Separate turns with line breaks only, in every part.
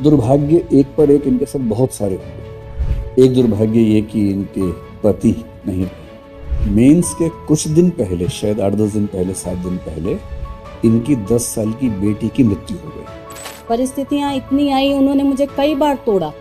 दुर्भाग्य एक पर एक इनके साथ बहुत सारे हुए। एक दुर्भाग्य ये कि इनके पति नहीं रहे। मेंस के कुछ दिन पहले, शायद 8-10 दिन पहले, 7 दिन पहले, इनकी 10 साल की बेटी की मृत्यु हो गई।
परिस्थितियां इतनी आई, उन्होंने मुझे कई बार तोड़ा,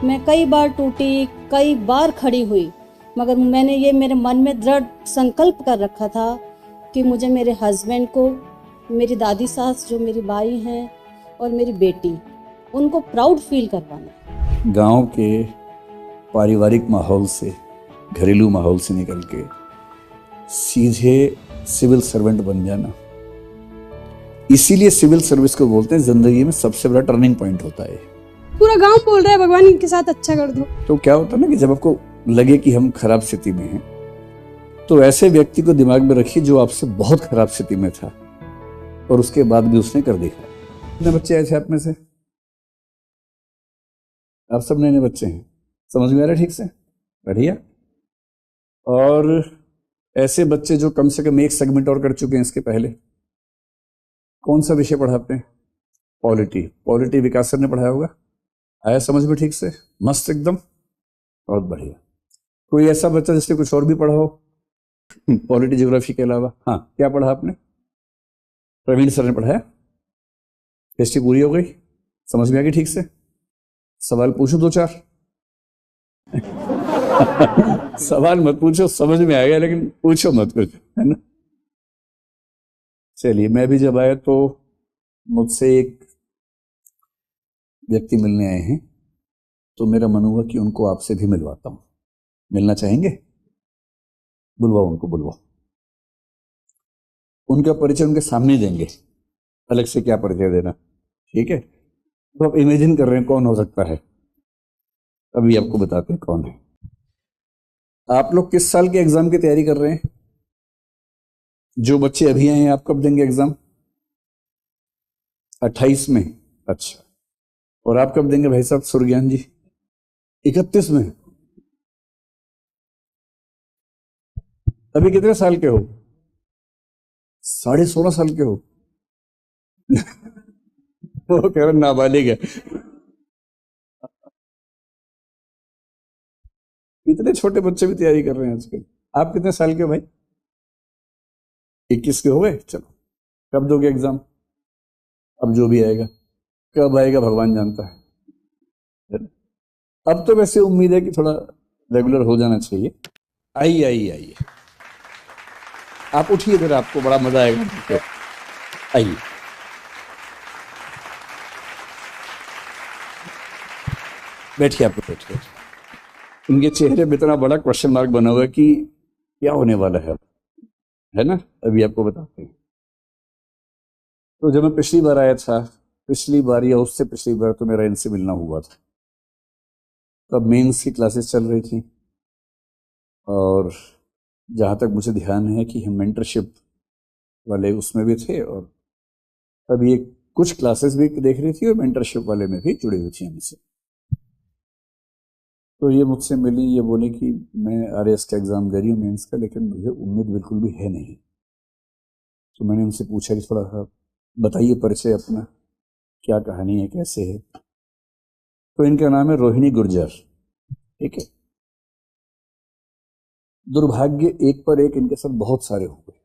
मैं कई बार टूटी, कई बार खड़ी हुई, मगर मैंने ये मेरे मन में दृढ़ संकल्प कर रखा था कि मुझे मेरे हस्बैंड को, मेरी दादी सास जो मेरी बाई हैं और मेरी बेटी, उनको प्राउड फील करवाना।
गांव के पारिवारिक माहौल से, घरेलू माहौल से निकल के सीधे सिविल सर्वेंट बन जाना, इसीलिए सिविल सर्विस को बोलते हैं जिंदगी में सबसे बड़ा टर्निंग पॉइंट होता है।
पूरा गांव बोल रहा है भगवान इनके साथ अच्छा कर दो।
तो क्या होता है ना कि जब आपको लगे कि हम खराब स्थिति में हैं, तो ऐसे व्यक्ति को दिमाग में रखिए जो आपसे बहुत खराब स्थिति में था और उसके बाद भी उसने कर दिखाया। कितने बच्चे आए थे आप में से? आप सब नए नए बच्चे हैं, समझ में आ रहा है ठीक से? बढ़िया। और ऐसे बच्चे जो कम से कम एक सेगमेंट और कर चुके हैं इसके पहले, कौन सा विषय पढ़ाते हैं? पॉलिटी। पॉलिटी विकास सर ने पढ़ाया होगा, आया समझ में ठीक से? मस्त एकदम, बहुत बढ़िया। कोई ऐसा बच्चा जिसने कुछ और भी पढ़ा हो पॉलिटी ज्योग्राफी के अलावा? हाँ, क्या पढ़ा आपने? प्रवीण सर ने पढ़ाया, हिस्ट्री पूरी हो गई, समझ में आ गई ठीक से? सवाल पूछो 2-4 सवाल मत पूछो, समझ में आ गया, लेकिन पूछो मत कुछ, है ना? चलिए, मैं भी जब आया तो मुझसे एक व्यक्ति मिलने आए हैं, तो मेरा मन हुआ कि उनको आपसे भी मिलवाता हूं। मिलना चाहेंगे? बुलवाओ उनको, बुलवाओ। उनका परिचय उनके सामने देंगे, अलग से क्या परिचय देना, ठीक है? तो आप इमेजिन कर रहे हैं कौन हो सकता है, अभी आपको बताते हैं कौन है। आप लोग किस साल के एग्जाम की तैयारी कर रहे हैं? जो बच्चे अभी आए हैं, आप कब देंगे एग्जाम? 28 में? अच्छा। और आप कब देंगे भाई साहब सुरज्ञान जी? 31 में? अभी कितने साल के हो? 16.5 साल के हो? वो कह रहे नाबालिग है। इतने छोटे बच्चे भी तैयारी कर रहे हैं आजकल। आप कितने साल के हो भाई? 21 के हो गए? चलो, कब दोगे एग्जाम? अब जो भी आएगा, कब आएगा भगवान जानता है। अब तो वैसे उम्मीद है कि थोड़ा रेगुलर हो जाना चाहिए। आइए आइए आइए, आप उठिए इधर, आपको बड़ा मजा आएगा। आइए, बैठिए, आपको बैठिए। इनके चेहरे में इतना बड़ा क्वेश्चन मार्क बना हुआ है कि क्या होने वाला है ना? अभी आपको बताते हैं। तो जब मैं पिछली बार आया था, पिछली बार या उससे पिछली बार, तो मेरा इनसे मिलना हुआ था, तब मेंस की क्लासेस चल रही थी, और जहाँ तक मुझे ध्यान है कि हम मेंटरशिप वाले उसमें भी थे, और तब ये कुछ क्लासेस भी देख रही थी और मेंटरशिप वाले में भी जुड़ी हुई थी हमसे। तो ये मुझसे मिली, ये बोली कि मैं आरएएस का एग्ज़ाम दे रही हूँ मेंस का, लेकिन मुझे उम्मीद बिल्कुल भी है नहीं। तो मैंने उनसे पूछा कि थोड़ा बताइए परिचय अपना, क्या कहानी है, कैसे है? तो इनका नाम है रोहिणी गुर्जर, ठीक है? दुर्भाग्य एक पर एक इनके साथ बहुत सारे हो गए।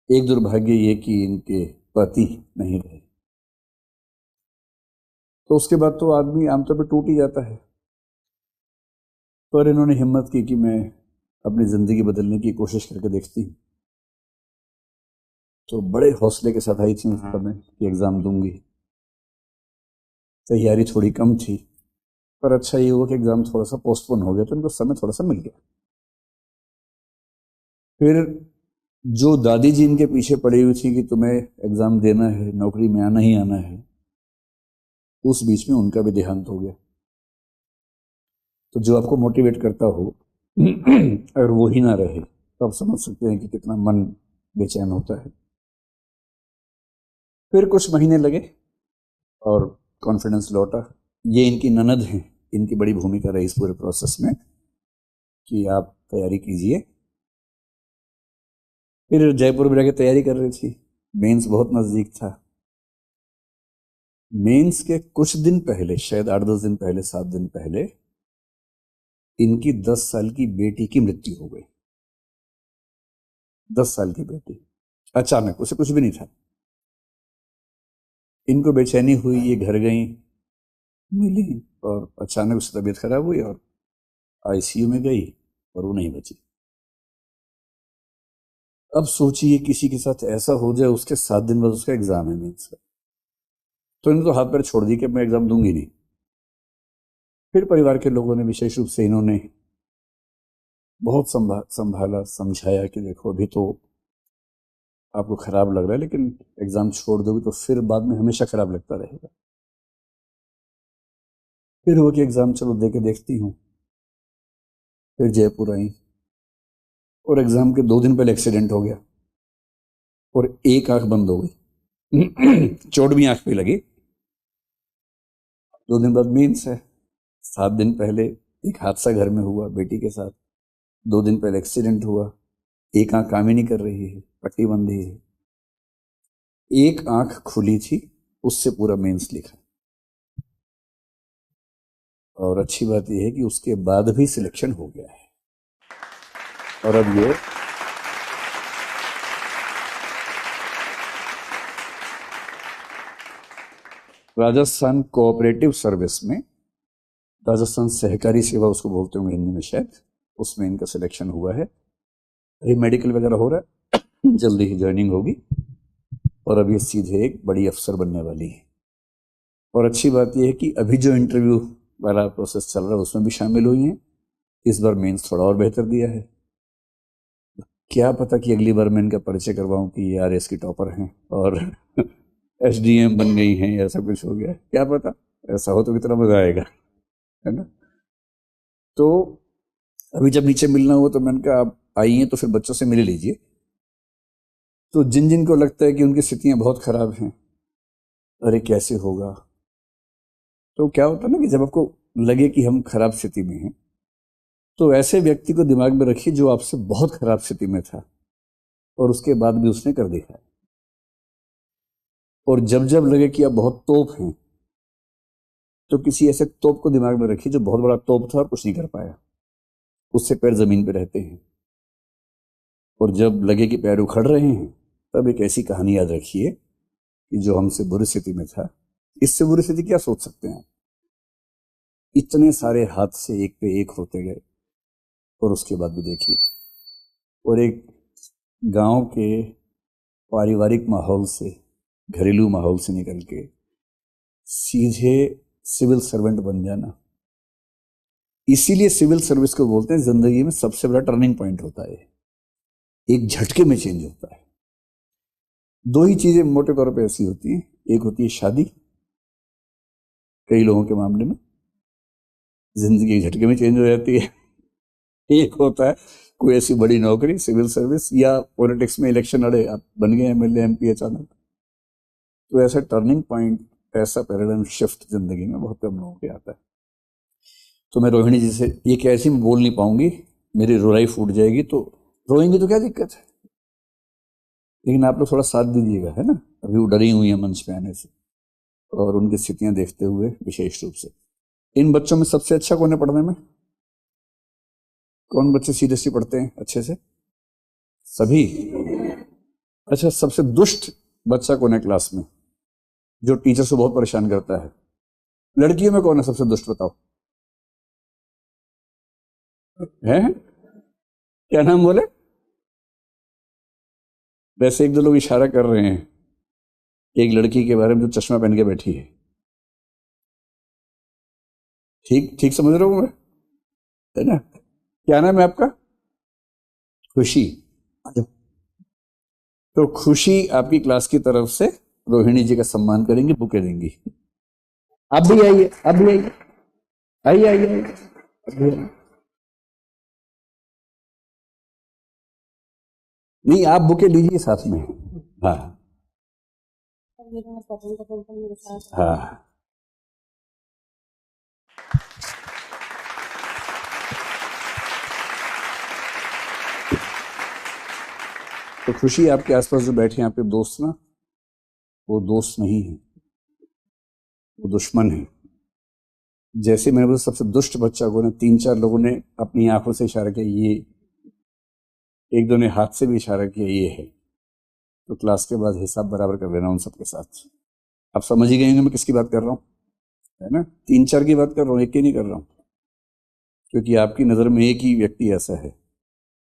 एक दुर्भाग्य ये कि इनके पति नहीं रहे, तो उसके बाद तो आदमी आमतौर पर टूट ही जाता है। पर इन्होंने हिम्मत की कि मैं अपनी जिंदगी बदलने की कोशिश करके देखती हूँ। तो बड़े हौसले के साथ आई थी उस समय कि एग्जाम दूंगी। तैयारी थोड़ी कम थी, पर अच्छा ये हुआ कि एग्जाम थोड़ा सा पोस्टपोन हो गया, तो इनको समय थोड़ा सा मिल गया। फिर जो दादी जी इनके पीछे पड़ी हुई थी कि तुम्हें एग्जाम देना है, नौकरी में आना ही आना है, उस बीच में उनका भी देहांत हो गया। तो जो आपको मोटिवेट करता हो अगर वो ही ना रहे, तो आप समझ सकते हैं कि कितना मन बेचैन होता है। फिर कुछ महीने लगे और कॉन्फिडेंस लौटा। ये इनकी ननद हैं, इनकी बड़ी भूमिका रही इस पूरे प्रोसेस में कि आप तैयारी कीजिए। फिर जयपुर में जाके तैयारी कर रही थी, मेंस बहुत नज़दीक था। मेंस के कुछ दिन पहले, शायद 8-10 दिन पहले, 7 दिन पहले, इनकी 10 साल की बेटी की मृत्यु हो गई। 10 साल की बेटी, अचानक, उसे कुछ भी नहीं था। इनको बेचैनी हुई, ये घर गई, मिली, और अचानक उसकी तबीयत खराब हुई और आईसीयू में गई और वो नहीं बची। अब सोचिए किसी के साथ ऐसा हो जाए, उसके 7 दिन बाद उसका एग्जाम है मेंस का, तो इन्होंने तो हाथ पैर छोड़ दी कि मैं एग्जाम दूंगी नहीं। फिर परिवार के लोगों ने, विशेष रूप से इन्होंने बहुत संभाला, समझाया कि देखो अभी तो आपको खराब लग रहा है, लेकिन एग्जाम छोड़ दोगे तो फिर बाद में हमेशा खराब लगता रहेगा। फिर वो कि एग्जाम चलो दे के देखती हूँ। फिर जयपुर आई और एग्जाम के 2 दिन पहले एक्सीडेंट हो गया और एक आंख बंद हो गई। चोट भी आंख पे लगी। 2 दिन बाद मेंस है। 7 दिन पहले एक हादसा घर में हुआ बेटी के साथ। 2 दिन पहले एक्सीडेंट हुआ। एक आंख काम ही नहीं कर रही है, पट्टी बंधी है। एक आंख खुली थी, उससे पूरा मेंस लिखा। और अच्छी बात यह है कि उसके बाद भी सिलेक्शन हो गया है। और अब ये राजस्थान कोऑपरेटिव सर्विस में, राजस्थान सहकारी सेवा उसको बोलते होंगे हिंदी में शायद, उसमें इनका सिलेक्शन हुआ है। अभी मेडिकल वगैरह हो रहा है, जल्दी ही ज्वाइनिंग होगी और अभी सीधे एक बड़ी अफसर बनने वाली है। और अच्छी बात यह है कि अभी जो इंटरव्यू वाला प्रोसेस चल रहा है उसमें भी शामिल हुई हैं। इस बार मेंस थोड़ा और बेहतर दिया है। क्या पता कि अगली बार मैं इनका परिचय करवाऊं कि ये आरएस की टॉपर हैं और एसडीएम बन गई हैं, ऐसा कुछ हो गया, क्या पता। ऐसा हो तो कितना मजा आएगा, है ना। तो अभी जब नीचे मिलना हुआ तो मैंने कहा आप आई हैं तो फिर बच्चों से मिल लीजिए। तो जिन जिन को लगता है कि उनकी स्थितियां बहुत खराब हैं, अरे कैसे होगा, तो क्या होता है ना कि जब आपको लगे कि हम खराब स्थिति में हैं, तो ऐसे व्यक्ति को दिमाग में रखिए जो आपसे बहुत खराब स्थिति में था और उसके बाद भी उसने कर दिखाया। और जब जब लगे कि आप बहुत तोप हैं, तो किसी ऐसे तोप को दिमाग में रखिए जो बहुत बड़ा तोप था और कुछ नहीं कर पाया, उससे पैर जमीन पे रहते हैं। और जब लगे कि पैर उखड़ रहे हैं, तब एक ऐसी कहानी याद रखिए कि जो हमसे बुरी स्थिति में था, इससे बुरी स्थिति क्या सोच सकते हैं। इतने सारे हादसे एक पे एक होते गए और उसके बाद भी देखिए, और एक गांव के पारिवारिक माहौल से, घरेलू माहौल से निकल के सीधे सिविल सर्वेंट बन जाना। इसीलिए सिविल सर्विस को बोलते हैं जिंदगी में सबसे बड़ा टर्निंग पॉइंट होता है। एक झटके में चेंज होता है। 2 ही चीजें मोटे तौर पे ऐसी होती हैं। एक होती है शादी, कई लोगों के मामले में जिंदगी एक झटके में चेंज हो जाती है। एक होता है कोई ऐसी बड़ी नौकरी, सिविल सर्विस, या पॉलिटिक्स में इलेक्शन लड़े, आप बन गए एमएलए एमपी अचानक। तो ऐसा टर्निंग पॉइंट, ऐसा पैराडाइम शिफ्ट जिंदगी में बहुत कम लोगों के आता है। तो मैं रोहिणी जी से ये कैसी मैं बोल नहीं पाऊंगी, मेरी रोराई फूट जाएगी, तो रोएंगी तो क्या दिक्कत है, लेकिन आप लोग थोड़ा साथ दीजिएगा, है ना। अभी वो डरी हुई है मंच पे आने से, और उनकी स्थितियां देखते हुए विशेष रूप से। इन बच्चों में सबसे अच्छा कौन है पढ़ने में? कौन बच्चे सीरियसली पढ़ते हैं अच्छे से? सभी। अच्छा, सबसे दुष्ट बच्चा कौन है क्लास में, जो टीचर से बहुत परेशान करता है? लड़कियों में कौन है सबसे दुष्ट, बताओ? है? क्या नाम बोले? वैसे 1-2 लोग इशारा कर रहे हैं एक लड़की के बारे में जो चश्मा पहन के बैठी है। ठीक ठीक समझ रहा हूं मैं, है ना। क्या नाम है आपका? खुशी। तो खुशी आपकी क्लास की तरफ से रोहिणी जी का सम्मान करेंगी, बुके देंगी। आप भी आइए, आप भी आइए, आइए आइए आइए। नहीं, आप बुके लीजिए साथ में। हाँ हाँ। तो खुशी, आपके आसपास जो बैठे हैं आपके दोस्त ना, वो दोस्त नहीं है, वो दुश्मन है। जैसे मैंने बोला सबसे दुष्ट बच्चा को ना 3-4 लोगों ने अपनी आंखों से इशारा किया, ये एक दो ने हाथ से भी इशारा किया, ये है। तो क्लास के बाद हिसाब बराबर कर देना उन सबके साथ। आप समझ ही गए होंगे मैं किसकी बात कर रहा हूँ, है ना। 3-4 की बात कर रहा हूँ, एक की नहीं कर रहा हूँ, क्योंकि आपकी नज़र में एक ही व्यक्ति ऐसा है,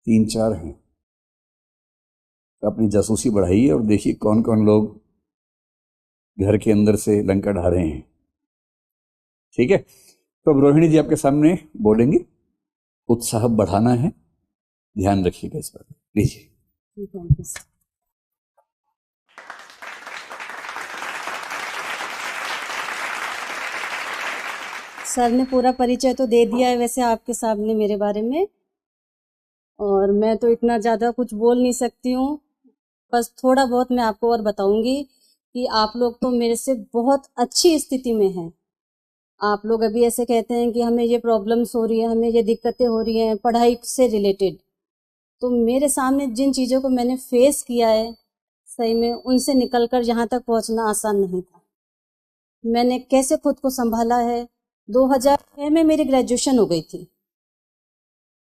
3-4 हैं। तो अपनी जासूसी बढ़ाइए और देखिए कौन कौन लोग घर के अंदर से लंका ढा रहे हैं। ठीक है, तो अब रोहिणी जी आपके सामने बोलेंगे, उत्साह बढ़ाना है, ध्यान रखिएगा इस बात। लीजिए।
सर ने पूरा परिचय तो दे दिया है वैसे आपके सामने मेरे बारे में, और मैं तो इतना ज़्यादा कुछ बोल नहीं सकती हूँ। बस थोड़ा बहुत मैं आपको और बताऊंगी कि आप लोग तो मेरे से बहुत अच्छी स्थिति में हैं। आप लोग अभी ऐसे कहते हैं कि हमें ये प्रॉब्लम्स हो रही है, हमें ये दिक्कतें हो रही हैं पढ़ाई से रिलेटेड, तो मेरे सामने जिन चीज़ों को मैंने फेस किया है, सही में उनसे निकलकर यहाँ तक पहुँचना आसान नहीं था। मैंने कैसे खुद को संभाला है। 2006 में मेरी ग्रेजुएशन हो गई थी,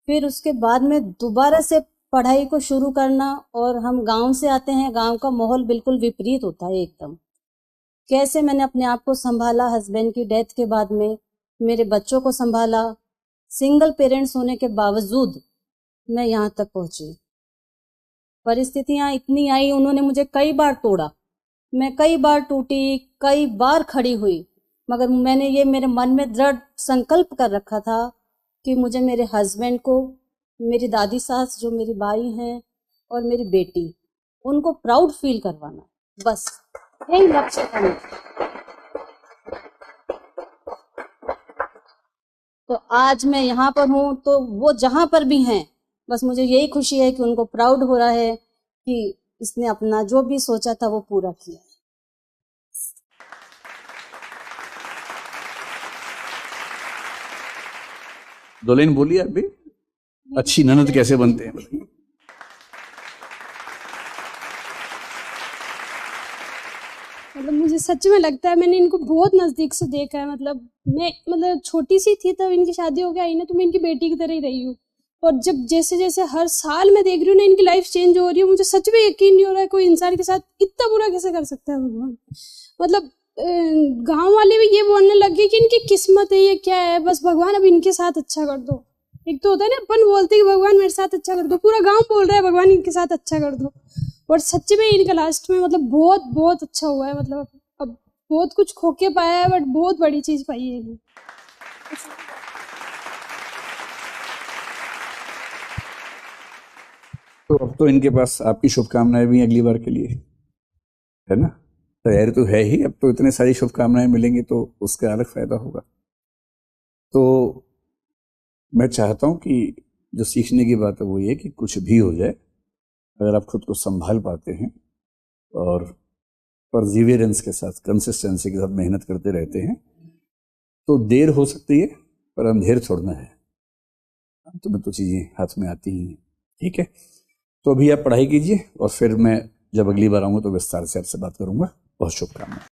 फिर उसके बाद में दोबारा से पढ़ाई को शुरू करना, और हम गांव से आते हैं, गांव का माहौल बिल्कुल विपरीत होता है एकदम। कैसे मैंने अपने आप को संभाला, हस्बैंड की डेथ के बाद में मेरे बच्चों को संभाला, सिंगल पेरेंट्स होने के बावजूद मैं यहाँ तक पहुंची। परिस्थितियां इतनी आई, उन्होंने मुझे कई बार तोड़ा, मैं कई बार टूटी, कई बार खड़ी हुई, मगर मैंने ये मेरे मन में दृढ़ संकल्प कर रखा था कि मुझे मेरे हस्बैंड को, मेरी दादी सास जो मेरी बाई हैं और मेरी बेटी, उनको प्राउड फील करवाना, बस यही लक्ष्य था मेरा। तो आज मैं यहाँ पर हूँ, तो वो जहाँ पर भी हैं, बस मुझे यही खुशी है कि उनको प्राउड हो रहा है कि इसने अपना जो भी सोचा था वो पूरा किया।
दोलेन बोलिए आप भी, अच्छी ननद कैसे बनते हैं बताइए।
मतलब मुझे सच में लगता है मैंने इनको बहुत नज़दीक से देखा है। मैं छोटी सी थी तब इनकी शादी हो गई ना, तो मैं इनकी बेटी की तरह ही रही हूँ। और जब जैसे जैसे हर साल मैं देख रही हूँ ना इनकी लाइफ चेंज हो रही है, मुझे सच में यकीन नहीं हो रहा है कोई इंसान के साथ इतना बुरा कैसे कर सकता है भगवान। मतलब गांव वाले भी ये बोलने लग गए कि इनकी किस्मत है, ये क्या है, बस भगवान अब इनके साथ अच्छा कर दो। एक तो होता है ना अपन बोलते कि भगवान मेरे साथ अच्छा कर दो, पूरा गांव बोल रहा है भगवान इनके साथ अच्छा कर दो। और सच्ची में इनका लास्ट में मतलब बहुत बहुत अच्छा हुआ है। मतलब अब बहुत कुछ खो के पाया है, बट बहुत बड़ी चीज पाई है इन्हें।
तो अब तो इनके पास आपकी शुभकामनाएं भी अगली बार के लिए, है ना। तैयारी तो है ही, अब तो इतने सारी शुभकामनाएं मिलेंगी तो उसका अलग फायदा होगा। तो मैं चाहता हूं कि जो सीखने की बात है वो ये कि कुछ भी हो जाए, अगर आप खुद को संभाल पाते हैं और परसिवियरेंस के साथ, कंसिस्टेंसी के साथ मेहनत करते रहते हैं, तो देर हो सकती है पर अंधेर छोड़ना है। तुम्हें तो चीज़ें हाथ में आती ही हैं। ठीक है, तो अभी आप पढ़ाई कीजिए और फिर मैं जब अगली बार आऊँगा तो विस्तार से आपसे बात करूँगा। बहुत शुभकामनाएं।